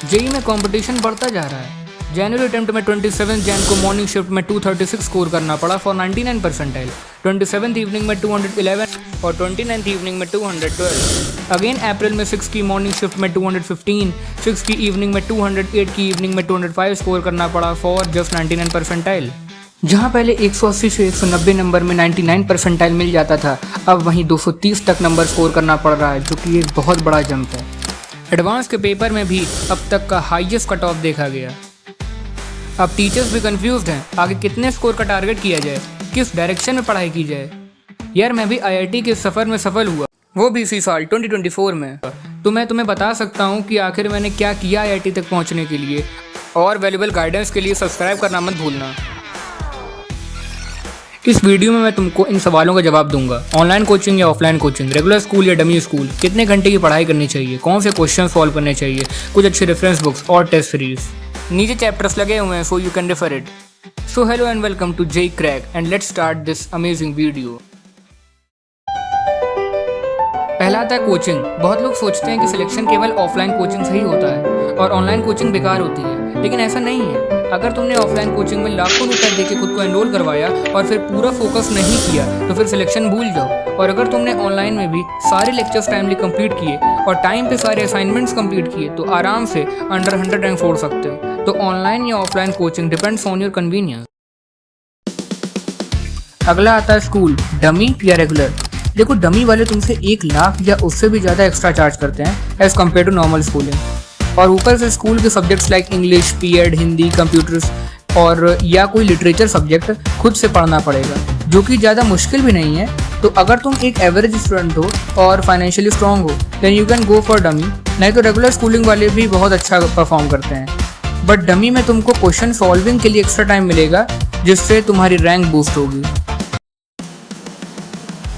JEE में competition बढ़ता जा रहा है। जनवरी अटेम्प्ट में 27 जैन को मॉर्निंग शिफ्ट में 236 स्कोर करना पड़ा फॉर 99 परसेंटाइल, 27th इवनिंग में 211 और 29th इवनिंग में 212। अगेन अप्रैल में 6 की मॉर्निंग शिफ्ट में 215, 6 की इवनिंग में 208 की इवनिंग में 205 स्कोर करना पड़ा फॉर जस्ट 99 परसेंटाइल। जहाँ पहले 180 से 190 नंबर में 99 परसेंटाइल मिल जाता था, अब वहीं 230 तक नंबर स्कोर करना पड़ रहा है, जो कि एक बहुत बड़ा जंप है। एडवांस के पेपर में भी अब तक का हाईएस्ट कट ऑफ देखा गया। अब टीचर्स भी कंफ्यूज्ड हैं, आगे कितने स्कोर का टारगेट किया जाए, किस डायरेक्शन में पढ़ाई की जाए। यार मैं भी आईआईटी के सफ़र में सफल हुआ, वो भी इसी साल 2024 में। तो मैं तुम्हें बता सकता हूँ कि आखिर मैंने क्या किया आईआईटी तक पहुँचने के लिए, और वैल्यूबल गाइडेंस के लिए सब्सक्राइब करना मत भूलना। इस वीडियो में मैं तुमको इन सवालों का जवाब दूंगा। ऑनलाइन कोचिंग या ऑफलाइन कोचिंग, रेगुलर स्कूल या डमी स्कूल, कितने घंटे की पढ़ाई करनी चाहिए, कौन से क्वेश्चन सॉल्व करने चाहिए, कुछ अच्छे रेफरेंस बुक्स और टेस्ट सीरीज। नीचे चैप्टर्स लगे हुए हैं, so you can refer it. So hello and welcome to JEE crack and let's start this amazing video. पहला आता है कोचिंग। बहुत लोग सोचते हैं कि सिलेक्शन केवल ऑफलाइन कोचिंग से ही होता है और ऑनलाइन कोचिंग बेकार होती है, लेकिन ऐसा नहीं है। अगर तुमने ऑफलाइन कोचिंग में लाखों रुपए देके खुद को एनरोल करवाया और फिर पूरा फोकस नहीं किया तो फिर सिलेक्शन भूल जाओ। और अगर तुमने ऑनलाइन में भी सारे लेक्चर्स टाइमली कंप्लीट किए और टाइम पे सारे असाइनमेंट्स कंप्लीट किए तो आराम से अंडर 100 रैंक फोड़ सकते हो। तो ऑनलाइन या offline coaching depends on your convenience. अगला आता है स्कूल, डमी या रेगुलर। देखो, डमी वाले तुमसे 1 लाख या उससे भी ज़्यादा एक्स्ट्रा चार्ज करते हैं as compared to normal schooling. और ऊपर से स्कूल के सब्जेक्ट्स लाइक इंग्लिश, पीएड, हिंदी, कंप्यूटर्स और या कोई लिटरेचर सब्जेक्ट खुद से पढ़ना पड़ेगा, जो कि ज़्यादा मुश्किल भी नहीं है। तो अगर तुम एक एवरेज स्टूडेंट हो और फाइनेंशियली स्ट्रांग हो then you can go for dummy. नहीं तो रेगुलर स्कूलिंग वाले भी बहुत अच्छा परफॉर्म करते हैं, बट डमी में तुमको क्वेश्चन सॉल्विंग के लिए एक्स्ट्रा टाइम मिलेगा, जिससे तुम्हारी रैंक बूस्ट होगी।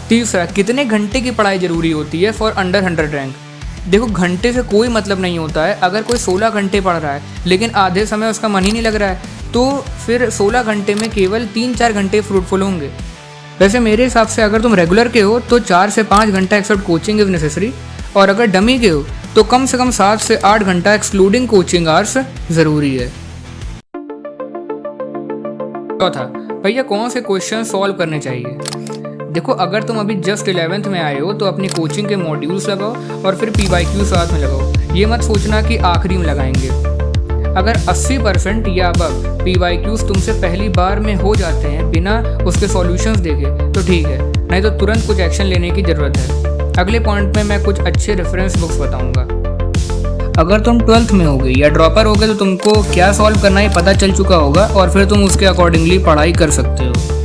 तीसरा, कितने घंटे की पढ़ाई जरूरी होती है फॉर अंडर 100 रैंक। देखो, घंटे से कोई मतलब नहीं होता है। अगर कोई 16 घंटे पढ़ रहा है लेकिन आधे समय उसका मन ही नहीं लग रहा है तो फिर 16 घंटे में केवल 3-4 घंटे फ्रूटफुल होंगे। वैसे मेरे हिसाब से अगर तुम रेगुलर के हो तो 4 से 5 घंटा एक्सेप्ट कोचिंग इज नेसेसरी, और अगर डमी के हो तो कम से कम 7 से 8 घंटा एक्सक्लूडिंग कोचिंग आवर्स ज़रूरी है। चौथा, भैया कौन से क्वेश्चन सॉल्व करने चाहिए। देखो, अगर तुम अभी जस्ट 11th में आए हो तो अपनी कोचिंग के मॉड्यूल्स लगाओ और फिर PYQ साथ में लगाओ। ये मत सोचना कि आखिरी में लगाएंगे। अगर 80% या अबव PYQs तुमसे पहली बार में हो जाते हैं बिना उसके सॉल्यूशंस देखे तो ठीक है, नहीं तो तुरंत कुछ एक्शन लेने की ज़रूरत है। अगले पॉइंट में मैं कुछ अच्छे रेफरेंस बुक्स बताऊंगा। अगर तुम 12th में होगे या ड्रॉपर होगे तो तुमको क्या सॉल्व करना है पता चल चुका होगा और फिर तुम उसके अकॉर्डिंगली पढ़ाई कर सकते हो।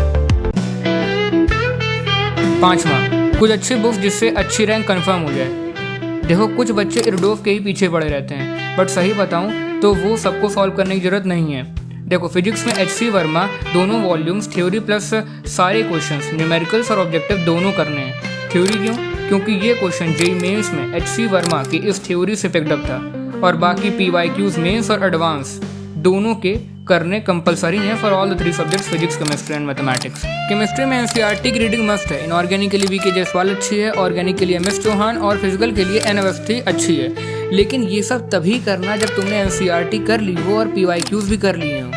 5वां, कुछ अच्छी बुक्स जिससे अच्छी रैंक कंफर्म हो जाए। देखो, कुछ बच्चे इरडोफ के ही पीछे पड़े रहते हैं, बट सही बताऊं तो वो सबको सॉल्व करने की जरूरत नहीं है। देखो, फिजिक्स में HC वर्मा दोनों वॉल्यूम्स थ्योरी प्लस सारे क्वेश्चंस न्यूमेरिकल्स और ऑब्जेक्टिव दोनों करने हैं। थ्योरी क्यों? क्योंकि ये क्वेश्चन जेई मेंस में HC वर्मा की इस थ्योरी से पिकअप था, और बाकी PYQs मेंस और एडवांस दोनों के करने कंपलसरी हैं for all the 3 subjects physics, chemistry and mathematics. Chemistry में NCERT की रीडिंग मस्ट है। इनऑर्गेनिक के लिए VK जायसवाल अच्छी है, ऑर्गेनिक के लिए MS चौहान और फिजिकल के लिए N अवस्थी अच्छी है। लेकिन ये सब तभी करना जब तुमने NCERT कर ली हो और PYQs भी कर लिए हो।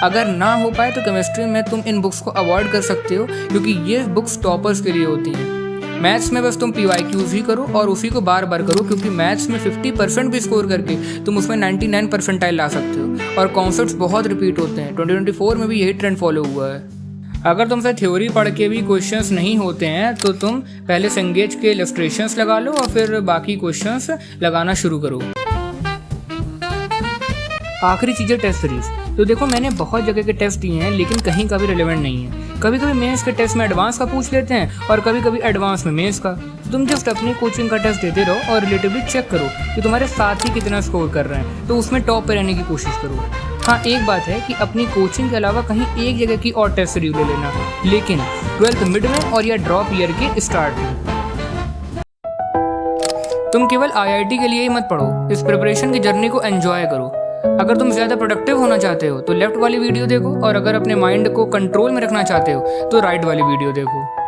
अगर ना हो पाए तो केमिस्ट्री में तुम इन बुक्स को अवॉइड कर सकते हो, क्योंकि ये बुक्स टॉपर्स के लिए होती हैं। मैथ्स में बस तुम PYQs ही करो और उसी को बार बार करो, क्योंकि मैथ्स में 50% भी स्कोर करके तुम उसमें 99 परसेंटाइल ला सकते हो और कॉन्सेप्ट्स बहुत रिपीट होते हैं। 2024 में भी यही ट्रेंड फॉलो हुआ है। अगर तुमसे थ्योरी पढ़ के भी क्वेश्चंस नहीं होते हैं तो तुम पहले संगेज के इलस्ट्रेशंस लगा लो और फिर बाकी क्वेश्चंस लगाना शुरू करो। आखिरी चीज़ है टेस्ट सीरीज। तो देखो, मैंने बहुत जगह के टेस्ट दिए हैं लेकिन कहीं का भी रिलेवेंट नहीं है। कभी कभी मेंस के टेस्ट में एडवांस का पूछ लेते हैं और कभी कभी एडवांस में मेंस का। तुम जस्ट अपनी कोचिंग का टेस्ट देते रहो और रिलेटिवली चेक करो कि तुम्हारे साथी कितना स्कोर कर रहे हैं, तो उसमें टॉप पे रहने की कोशिश करो। हाँ, एक बात है कि अपनी कोचिंग के अलावा कहीं एक जगह की और टेस्ट सीरीज ले लेना, लेकिन 12th मिड में और या ड्रॉप ईयर के स्टार्ट में। तुम केवल IIT के लिए ही मत पढ़ो, इस प्रिपरेशन की जर्नी को एंजॉय करो। अगर तुम ज़्यादा प्रोडक्टिव होना चाहते हो तो लेफ्ट वाली वीडियो देखो, और अगर अपने माइंड को कंट्रोल में रखना चाहते हो तो राइट वाली वीडियो देखो।